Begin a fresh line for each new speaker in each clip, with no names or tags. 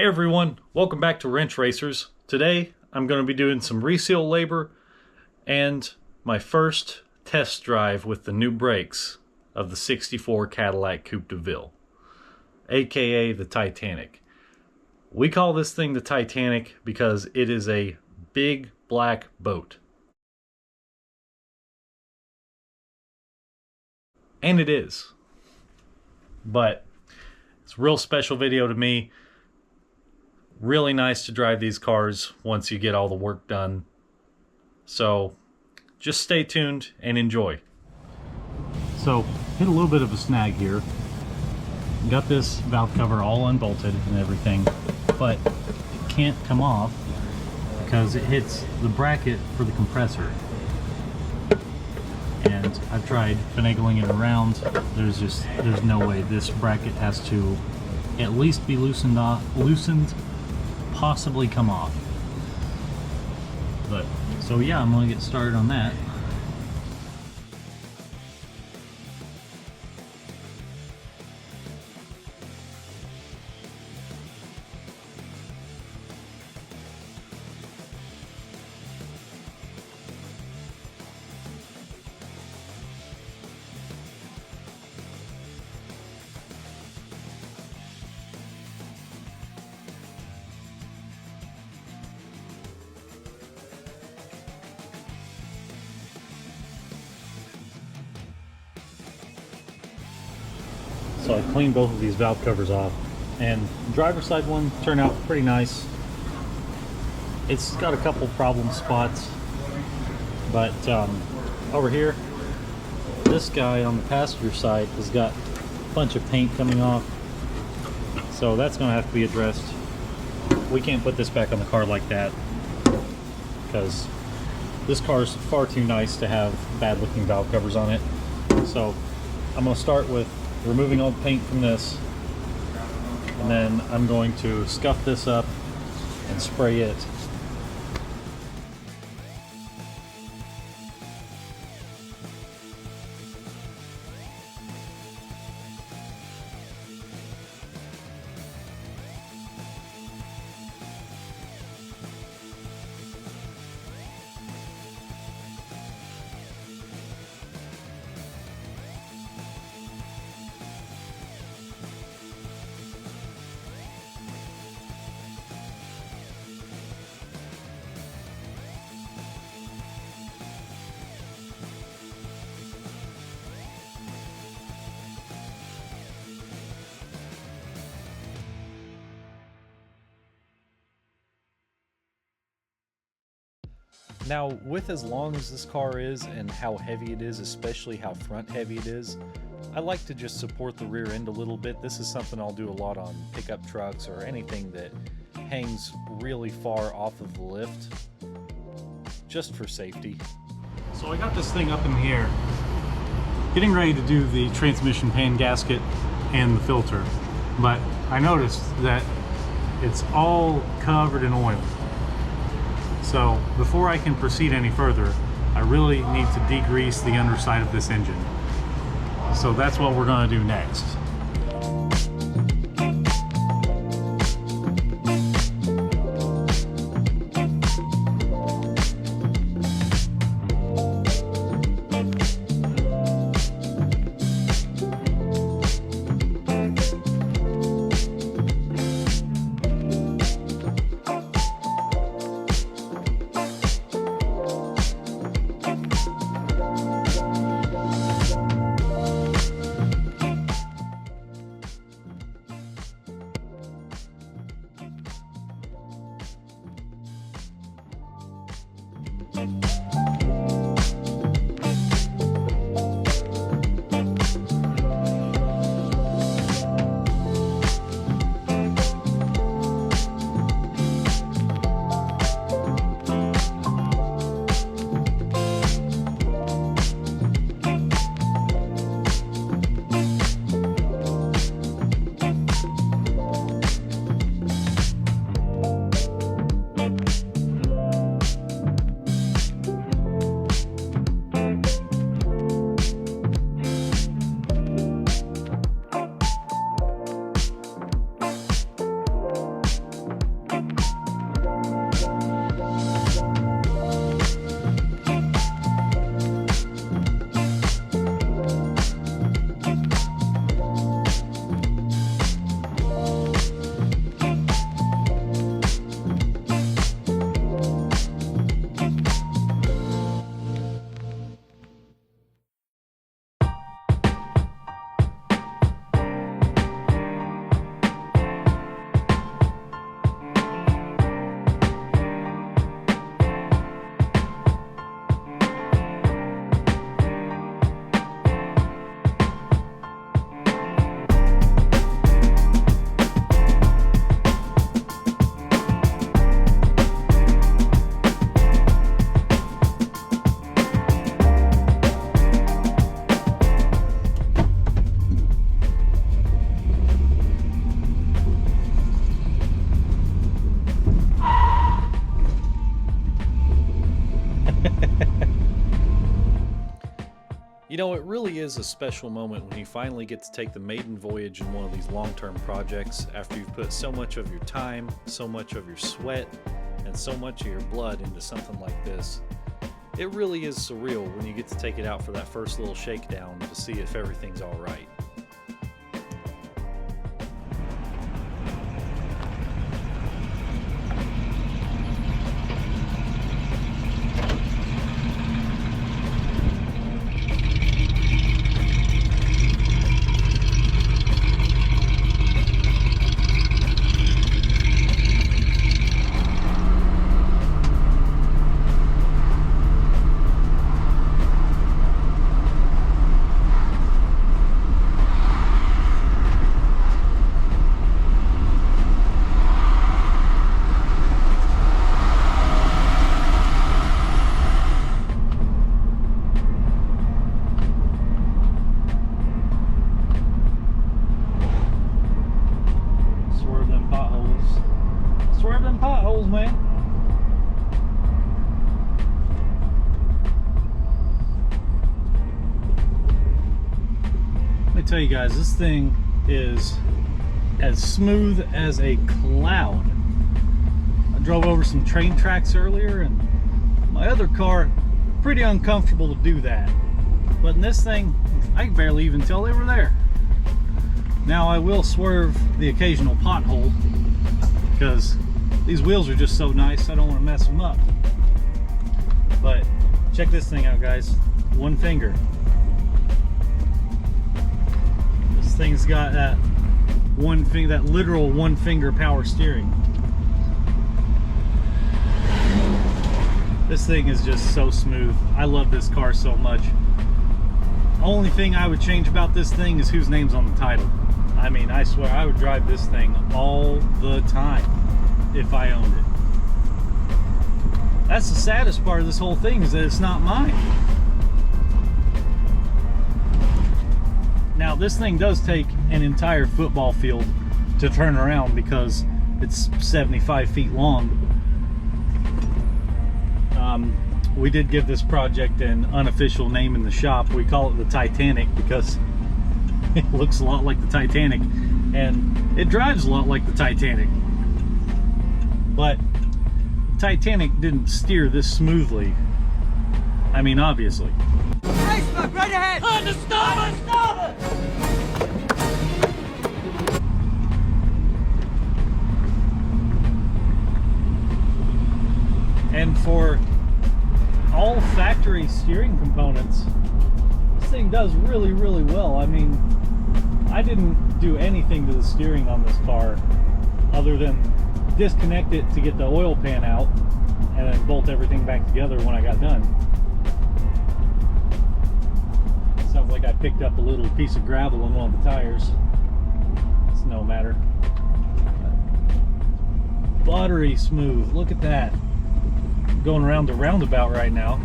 everyone, welcome back to Wrench Racers. Today I'm going to be doing some reseal labor and my first test drive with the new brakes of the 64 Cadillac Coupe Deville, aka the Titanic. We call this thing the Titanic because it is a big black boat. And it is. But it's a real special video to me. Really nice to drive these cars once you get all the work done. So just stay tuned and enjoy. So hit a little bit of a snag here. Got this valve cover all unbolted and everything, but it can't come off because it hits the bracket for the compressor. And I've tried finagling it around. There's no way. This bracket has to at least be loosened, possibly come off. But so yeah, I'm gonna get started on that. So I cleaned both of these valve covers off, and the driver's side one turned out pretty nice. It's got a couple problem spots, but over here, this guy on the passenger side has got a bunch of paint coming off, so that's going to have to be addressed. We can't put this back on the car like that because this car is far too nice to have bad looking valve covers on it. So I'm going to start with removing all the paint from this, and then I'm going to scuff this up and spray it. Now, with as long as this car is and how heavy it is, especially how front heavy it is, I like to just support the rear end a little bit. This is something I'll do a lot on pickup trucks or anything that hangs really far off of the lift, just for safety. So I got this thing up in the air, getting ready to do the transmission pan gasket and the filter, but I noticed that it's all covered in oil. So before I can proceed any further, I really need to degrease the underside of this engine. So that's what we're going to do next. You know, it really is a special moment when you finally get to take the maiden voyage in one of these long-term projects after you've put so much of your time, so much of your sweat, and so much of your blood into something like this. It really is surreal when you get to take it out for that first little shakedown to see if everything's all right. Swerve them potholes, man. Let me tell you guys, this thing is as smooth as a cloud. I drove over some train tracks earlier and my other car, pretty uncomfortable to do that. But in this thing, I can barely even tell they were there. Now I will swerve the occasional pothole because these wheels are just so nice, I don't want to mess them up. But check this thing out, guys. One finger. This thing's got that one finger, that literal one finger power steering. This thing is just so smooth. I love this car so much. Only thing I would change about this thing is whose name's on the title. I mean, I swear I would drive this thing all the time if I owned it. That's the saddest part of this whole thing, is that it's not mine. Now this thing does take an entire football field to turn around because it's 75 feet long. We did give this project an unofficial name in the shop. We call it the Titanic because it looks a lot like the Titanic and it drives a lot like the Titanic. But the Titanic didn't steer this smoothly. I mean, obviously.
Iceberg, right ahead! On the starboard! Starboard!
And for all factory steering components, this thing does really, really well. I mean, I didn't do anything to the steering on this car other than disconnect it to get the oil pan out and then bolt everything back together when I got done. Sounds like I picked up a little piece of gravel in one of the tires. It's no matter. Buttery smooth, look at that. I'm going around the roundabout right now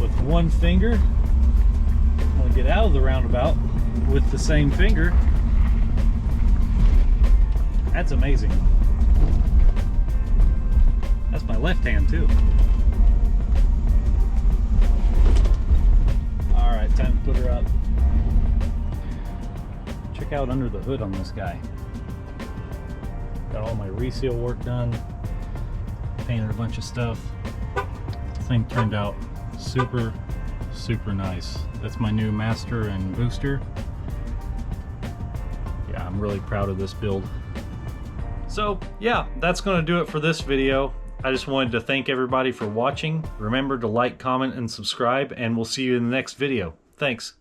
with one finger. I'm gonna get out of the roundabout with the same finger. That's amazing. That's my left hand too. All right, time to put her up. Check out under the hood on this guy. Got all my reseal work done. Painted a bunch of stuff. The thing turned out super, super nice. That's my new master and booster. Yeah, I'm really proud of this build. So yeah, that's gonna do it for this video. I just wanted to thank everybody for watching. Remember to like, comment, and subscribe, and we'll see you in the next video. Thanks.